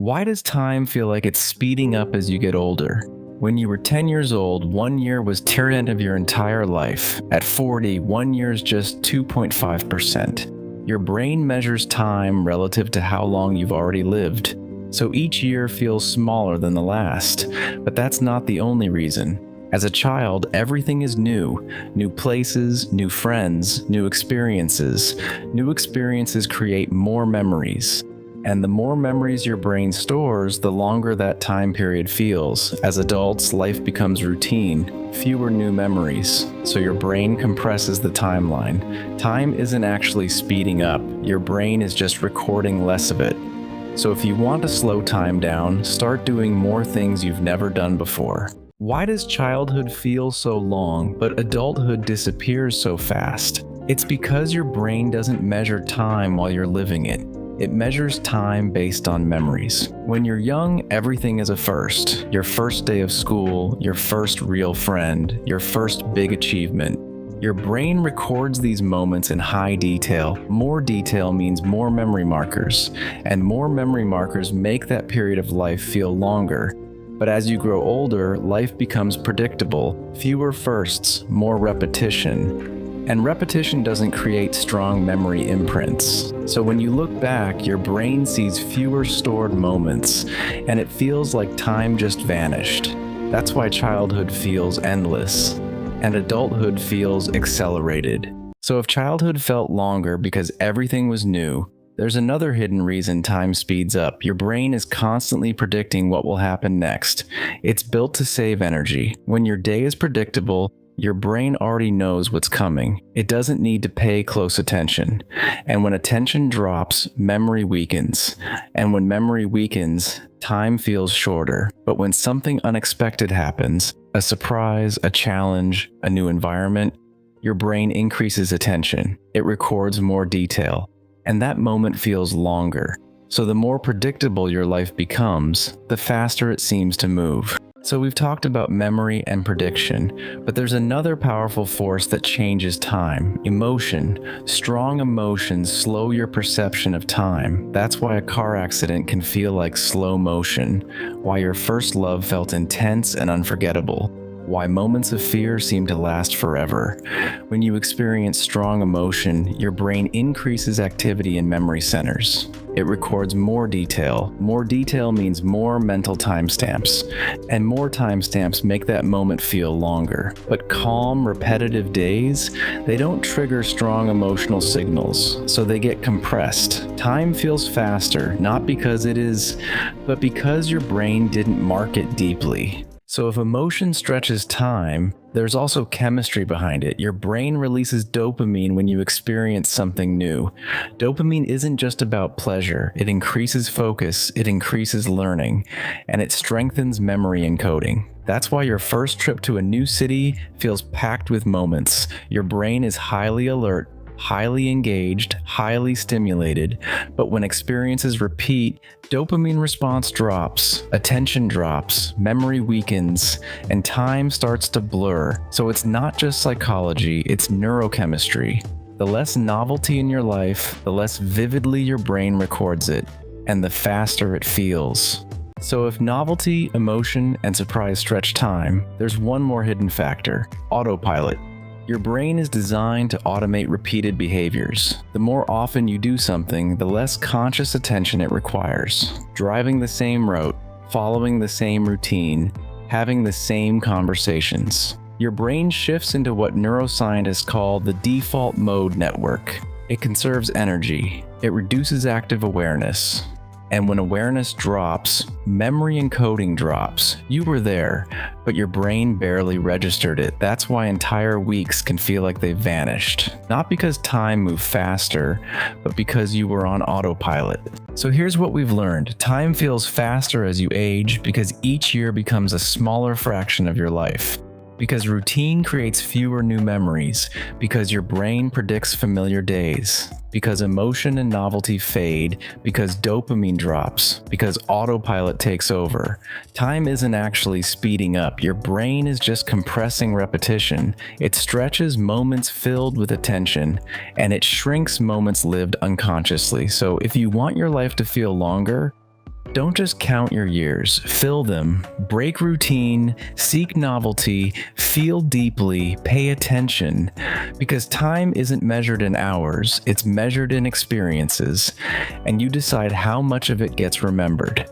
Why does time feel like it's speeding up as you get older? When you were 10 years old, 1 year was 10% of your entire life. At 40, 1 year is just 2.5%. Your brain measures time relative to how long you've already lived. So each year feels smaller than the last. But that's not the only reason. As a child, everything is new. New places, new friends, new experiences. New experiences create more memories. And the more memories your brain stores, the longer that time period feels. As adults, life becomes routine, fewer new memories, so your brain compresses the timeline. Time isn't actually speeding up, your brain is just recording less of it. So if you want to slow time down, start doing more things you've never done before. Why does childhood feel so long, but adulthood disappears so fast? It's because your brain doesn't measure time while you're living it. It measures time based on memories. When you're young, everything is a first. Your first day of school, your first real friend, your first big achievement. Your brain records these moments in high detail. More detail means more memory markers, and more memory markers make that period of life feel longer. But as you grow older, life becomes predictable. Fewer firsts, more repetition. And repetition doesn't create strong memory imprints. So when you look back, your brain sees fewer stored moments, and it feels like time just vanished. That's why childhood feels endless, and adulthood feels accelerated. So if childhood felt longer because everything was new, there's another hidden reason time speeds up. Your brain is constantly predicting what will happen next. It's built to save energy. When your day is predictable, your brain already knows what's coming. It doesn't need to pay close attention. And when attention drops, memory weakens. And when memory weakens, time feels shorter. But when something unexpected happens, a surprise, a challenge, a new environment, your brain increases attention. It records more detail. And that moment feels longer. So the more predictable your life becomes, the faster it seems to move. So we've talked about memory and prediction, but there's another powerful force that changes time: emotion. Strong emotions slow your perception of time. That's why a car accident can feel like slow motion, why your first love felt intense and unforgettable, why moments of fear seem to last forever. When you experience strong emotion, your brain increases activity in memory centers. It records more detail. More detail means more mental timestamps, and more timestamps make that moment feel longer. But calm, repetitive days, they don't trigger strong emotional signals, so they get compressed. Time feels faster, not because it is, but because your brain didn't mark it deeply. So if emotion stretches time, there's also chemistry behind it. Your brain releases dopamine when you experience something new. Dopamine isn't just about pleasure. It increases focus, it increases learning, and it strengthens memory encoding. That's why your first trip to a new city feels packed with moments. Your brain is highly alert, highly engaged, highly stimulated, but when experiences repeat, dopamine response drops, attention drops, memory weakens, and time starts to blur. So it's not just psychology, it's neurochemistry. The less novelty in your life, the less vividly your brain records it, and the faster it feels. So if novelty, emotion, and surprise stretch time, there's one more hidden factor: autopilot. Your brain is designed to automate repeated behaviors. The more often you do something, the less conscious attention it requires. Driving the same route, following the same routine, having the same conversations. Your brain shifts into what neuroscientists call the default mode network. It conserves energy. It reduces active awareness. And when awareness drops, memory encoding drops. You were there, but your brain barely registered it. That's why entire weeks can feel like they vanished. Not because time moved faster, but because you were on autopilot. So here's what we've learned. Time feels faster as you age because each year becomes a smaller fraction of your life. Because routine creates fewer new memories, because your brain predicts familiar days, because emotion and novelty fade, because dopamine drops, because autopilot takes over. Time isn't actually speeding up, your brain is just compressing repetition. It stretches moments filled with attention, and it shrinks moments lived unconsciously. So if you want your life to feel longer, Don't just count your years, fill them, break routine, seek novelty, feel deeply, pay attention, because time isn't measured in hours, it's measured in experiences, and you decide how much of it gets remembered.